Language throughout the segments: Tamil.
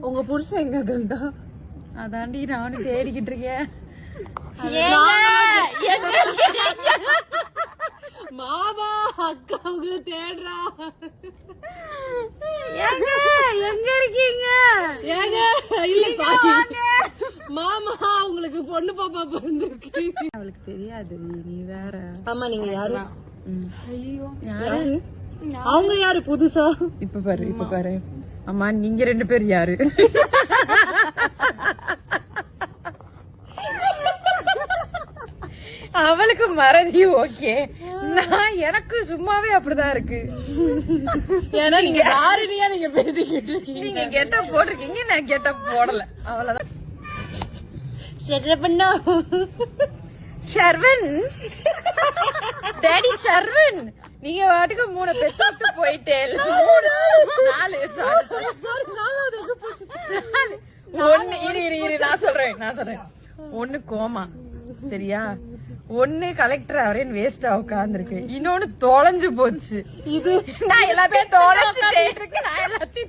உங்க புருஷன் எங்க கங்கா? அதாண்டி நானும் தேடிக்கிட்டு இருக்கேன். மாமா அக்கா உங்களை தேடுறா. எங்க இருக்கீங்க? ஏங்க இல்ல மாமா உங்களுக்கு பொண்ணு பாப்பா பிறந்திருக்கு. அவளுக்கு தெரியாது. நீ வேற. ஆமா நீங்க யாரு? ஐயோ யாரு? அவங்க யாரு புதுசா? இப்ப பாரு அம்மா நீங்க 2 பேர் யாரு? அவளுக்கு மறதி ஓகே, நான் எனக்கு சும்மாவே அப்படிதான் இருக்கு. ஏன்னா நீங்க யாருனியா நீங்க பேசிக்கிட்டு இருக்கீங்க. நீங்க கெட்டப் போட்டிருக்கீங்க, நான் கெட்டப் போடல, அவ்வளவுதான். ஷர்வன் டாடி ஷர்வன், நீங்க வாட்டுக்கு 3 பெத்து விட்டு போயிட்டே. 4 இரு நான் சொல்றேன். 1 கோமா சரியா, 1 கலெக்டர் அவரேன் வேஸ்டா உட்கார்ந்துருக்கு, இன்னொன்னு தொலைஞ்சு போச்சு. இது நான் எல்லாத்தையும்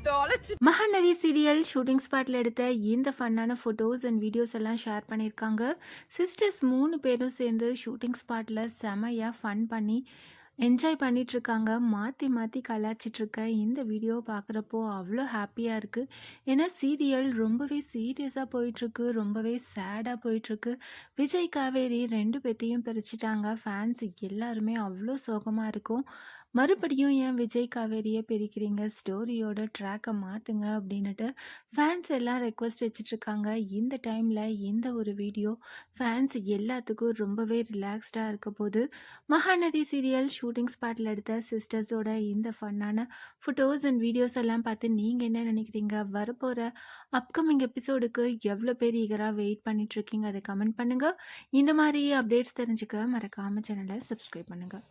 தொலைச்சு. மகாநதி சீரியல் ஷூட்டிங் ஸ்பாட்ல எடுத்த இந்த ஃபன்னான ஃபோட்டோஸ் அண்ட் வீடியோஸ் எல்லாம் ஷேர் பண்ணியிருக்காங்க. சிஸ்டர்ஸ் 3 பேரும் சேர்ந்து ஷூட்டிங் ஸ்பாட்ல செமையா ஃபன் பண்ணி என்ஜாய் பண்ணிகிட்ருக்காங்க. மாற்றி மாற்றி கலாய்ச்சிட்ருக்க இந்த வீடியோ பார்க்குறப்போ அவ்வளோ ஹாப்பியாக இருக்குது. ஏன்னா சீரியல் ரொம்பவே சீரியஸாக போயிட்டுருக்கு, ரொம்பவே சேடாக போயிட்டுருக்கு. விஜய் காவேரி 2 பேத்தையும் பிரிச்சுட்டாங்க. ஃபேன்ஸ் எல்லாருமே அவ்வளோ சோகமாக இருக்கும். மறுபடியும் ஏன் விஜய் காவேரியை பிரிக்கிறீங்க, ஸ்டோரியோட ட்ராக்கை மாற்றுங்க அப்படின்னுட்டு ஃபேன்ஸ் எல்லாம் ரெக்வஸ்ட் வச்சிட்ருக்காங்க. இந்த டைமில் இந்த ஒரு வீடியோ ஃபேன்ஸ் எல்லாத்துக்கும் ரொம்பவே ரிலாக்ஸ்டாக இருக்க போது. மகாநதி சீரியல் ஷூட்டிங் ஸ்பாட்டில் எடுத்த சிஸ்டர்ஸோட இந்த ஃபன்னான ஃபோட்டோஸ் அண்ட் வீடியோஸ் எல்லாம் பார்த்து நீங்கள் என்ன நினைக்கிறீங்க? வரப்போகிற அப்கமிங் எபிசோடுக்கு எவ்வளோ பேர் ஈகராக வெயிட் பண்ணிகிட்ருக்கீங்க, அதை கமெண்ட் பண்ணுங்கள். இந்த மாதிரி அப்டேட்ஸ் தெரிஞ்சுக்க மறக்காமல் சேனலை சப்ஸ்கிரைப் பண்ணுங்கள்.